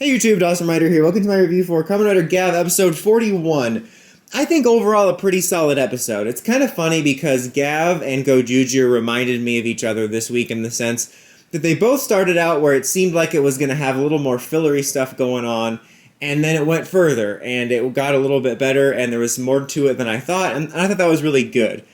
Hey YouTube, Dawson Rider here. Welcome to my review for Kamen Rider Gavv Episode 41. I think overall a pretty solid episode. It's kind of funny because Gavv and Gojuju reminded me of each other this week in the sense that they both started out where it seemed like it was going to have a little more fillery stuff going on, and then it went further, and it got a little bit better, and there was more to it than I thought, and I thought that was really good.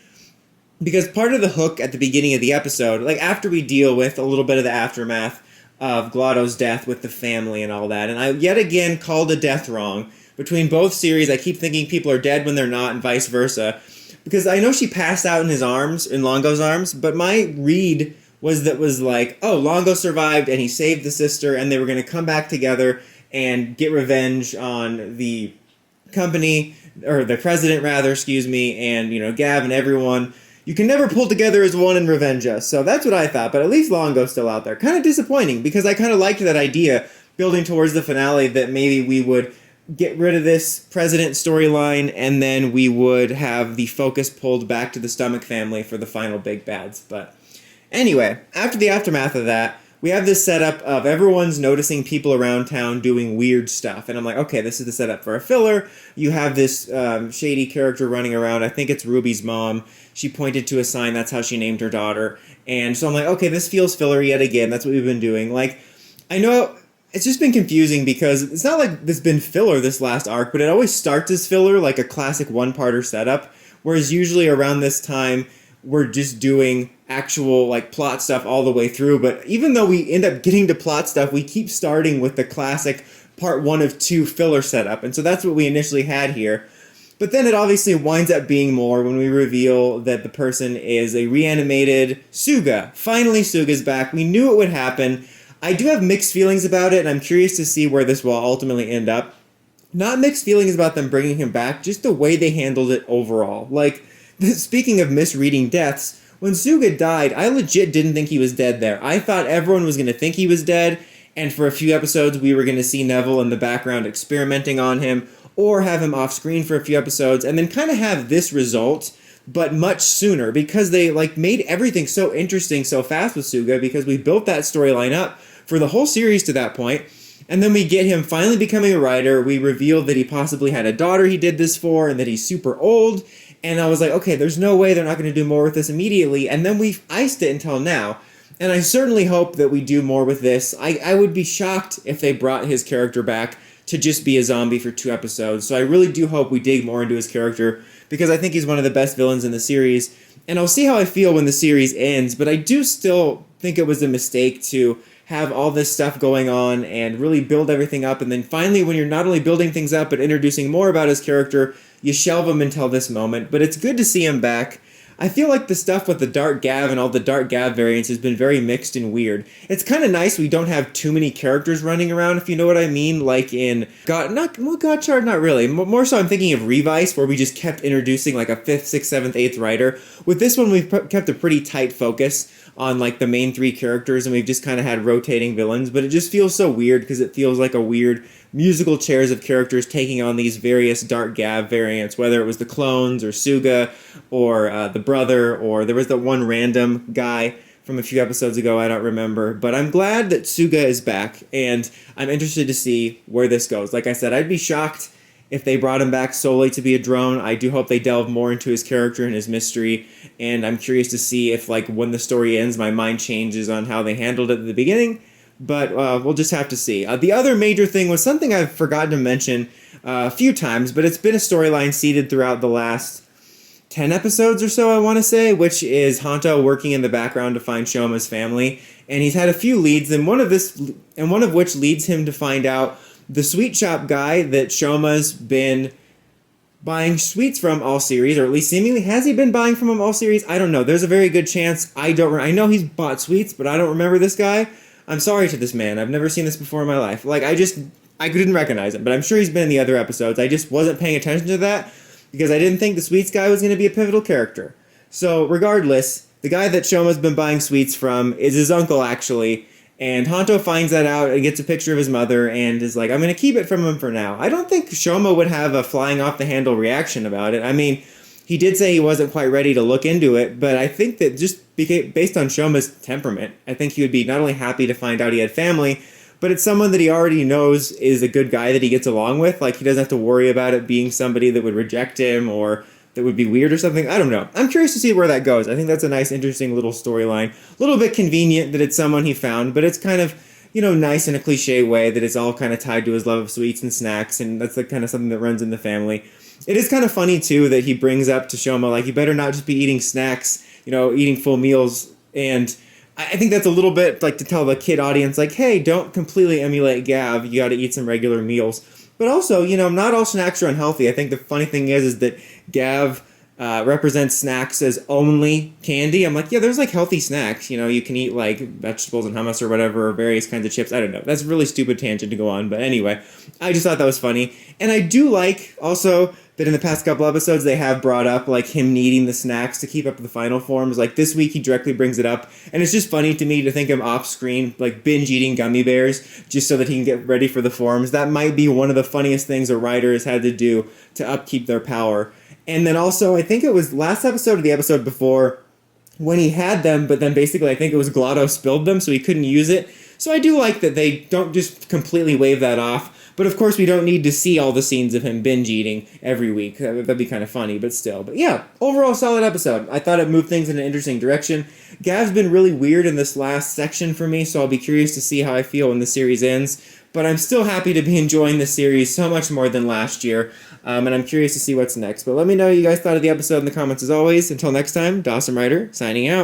Because part of the hook at the beginning of the episode, like after we deal with a little bit of the aftermath of Glotto's death with the family and all that, and I yet again called a death wrong. Between both series, I keep thinking people are dead when they're not and vice versa. Because I know she passed out in his arms, in Longo's arms, but my read was like, oh, Longo survived and he saved the sister and they were going to come back together and get revenge on the company, or the president rather, and, Gavv and everyone. You can never pull together as one and revenge us. So that's what I thought, but at least Longo's still out there. Kind of disappointing, because I kind of liked that idea, building towards the finale, that maybe we would get rid of this president storyline, and then we would have the focus pulled back to the Stomach family for the final big bads. But anyway, after the aftermath of that, we have this setup of everyone's noticing people around town doing weird stuff. And I'm like, okay, this is the setup for a filler. You have this shady character running around. I think it's Ruby's mom. She pointed to a sign. That's how she named her daughter. And so I'm like, okay, this feels filler yet again. That's what we've been doing. Like, I know it's just been confusing because it's not like there's been filler this last arc, but it always starts as filler, like a classic one-parter setup. Whereas usually around this time, we're just doing actual like plot stuff all the way through. But even though we end up getting to plot stuff, we keep starting with the classic part 1 of 2 filler setup. And so that's what we initially had here. But then it obviously winds up being more when we reveal that the person is a reanimated Suga. Finally, Suga's back. We knew it would happen. I do have mixed feelings about it, and I'm curious to see where this will ultimately end up. Not mixed feelings about them bringing him back, just the way they handled it overall. Like, speaking of misreading deaths, when Suga died, I legit didn't think he was dead there. I thought everyone was going to think he was dead, and for a few episodes we were going to see Neville in the background experimenting on him, or have him off screen for a few episodes, and then kind of have this result, but much sooner, because they made everything so interesting so fast with Suga, because we built that storyline up for the whole series to that point. And then we get him finally becoming a writer. We reveal that he possibly had a daughter he did this for, and that he's super old. And I was like, okay, there's no way they're not going to do more with this immediately. And then we've iced it until now. And I certainly hope that we do more with this. I would be shocked if they brought his character back to just be a zombie for 2 episodes. So I really do hope we dig more into his character, because I think he's one of the best villains in the series. And I'll see how I feel when the series ends, but I do still think it was a mistake to have all this stuff going on and really build everything up, and then finally, when you're not only building things up but introducing more about his character, you shelve him until this moment. But it's good to see him back. I feel like the stuff with the Dark Gavv and all the Dark Gavv variants has been very mixed and weird. It's kind of nice we don't have too many characters running around, if you know what I mean, like in Godchard, not really. More so I'm thinking of Revice, where we just kept introducing like a 5th, 6th, 7th, 8th writer. With this one, we've kept a pretty tight focus on like the main 3 characters, and we've just kind of had rotating villains, but it just feels so weird because it feels like a weird musical chairs of characters taking on these various Dark Gavv variants, whether it was the clones or Suga or the brother, or there was that one random guy from a few episodes ago, I don't remember. But I'm glad that Suga is back, and I'm interested to see where this goes. Like I said, I'd be shocked if they brought him back solely to be a drone. I do hope they delve more into his character and his mystery, and I'm curious to see if, like, when the story ends, my mind changes on how they handled it at the beginning, but we'll just have to see. The other major thing was something I've forgotten to mention a few times, but it's been a storyline seeded throughout the last 10 episodes or so, I want to say, which is Hanto working in the background to find Shoma's family, and he's had a few leads, and one of which leads him to find out the sweet shop guy that Shoma's been buying sweets from all series, or at least seemingly, has he been buying from him all series? I don't know. There's a very good chance. I know he's bought sweets, but I don't remember this guy. I'm sorry to this man. I've never seen this before in my life. Like, I couldn't recognize him, but I'm sure he's been in the other episodes. I just wasn't paying attention to that because I didn't think the sweets guy was going to be a pivotal character. So regardless, the guy that Shoma's been buying sweets from is his uncle, actually. And Hanto finds that out and gets a picture of his mother and is like, I'm going to keep it from him for now. I don't think Shoma would have a flying off the handle reaction about it. I mean, he did say he wasn't quite ready to look into it, but I think that just based on Shoma's temperament, I think he would be not only happy to find out he had family, but it's someone that he already knows is a good guy that he gets along with. Like, he doesn't have to worry about it being somebody that would reject him or that would be weird or something. I don't know. I'm curious to see where that goes. I think that's a nice, interesting little storyline. A little bit convenient that it's someone he found, but it's kind of, nice in a cliche way that it's all kind of tied to his love of sweets and snacks, and that's the kind of something that runs in the family. It is kind of funny, too, that he brings up to Shoma, like, you better not just be eating snacks, eating full meals, and I think that's a little bit like to tell the kid audience, like, hey, don't completely emulate Gavv, you got to eat some regular meals. But also, not all snacks are unhealthy. I think the funny thing is that Gavv represents snacks as only candy. I'm like, yeah, there's like healthy snacks. You can eat like vegetables and hummus or whatever, or various kinds of chips. I don't know. That's a really stupid tangent to go on. But anyway, I just thought that was funny. And I do like also that in the past couple episodes they have brought up like him needing the snacks to keep up the final forms. Like this week he directly brings it up. And it's just funny to me to think him off screen, like binge eating gummy bears just so that he can get ready for the forms. That might be one of the funniest things a writer has had to do to upkeep their power. And then also, I think it was last episode or the episode before when he had them, but then basically I think it was Glotto spilled them, so he couldn't use it. So I do like that they don't just completely wave that off. But of course, we don't need to see all the scenes of him binge eating every week. That'd be kind of funny, but still. But yeah, overall solid episode. I thought it moved things in an interesting direction. Gav's been really weird in this last section for me, so I'll be curious to see how I feel when the series ends. But I'm still happy to be enjoying the series so much more than last year. And I'm curious to see what's next. But let me know what you guys thought of the episode in the comments as always. Until next time, Dawson Rider, signing out.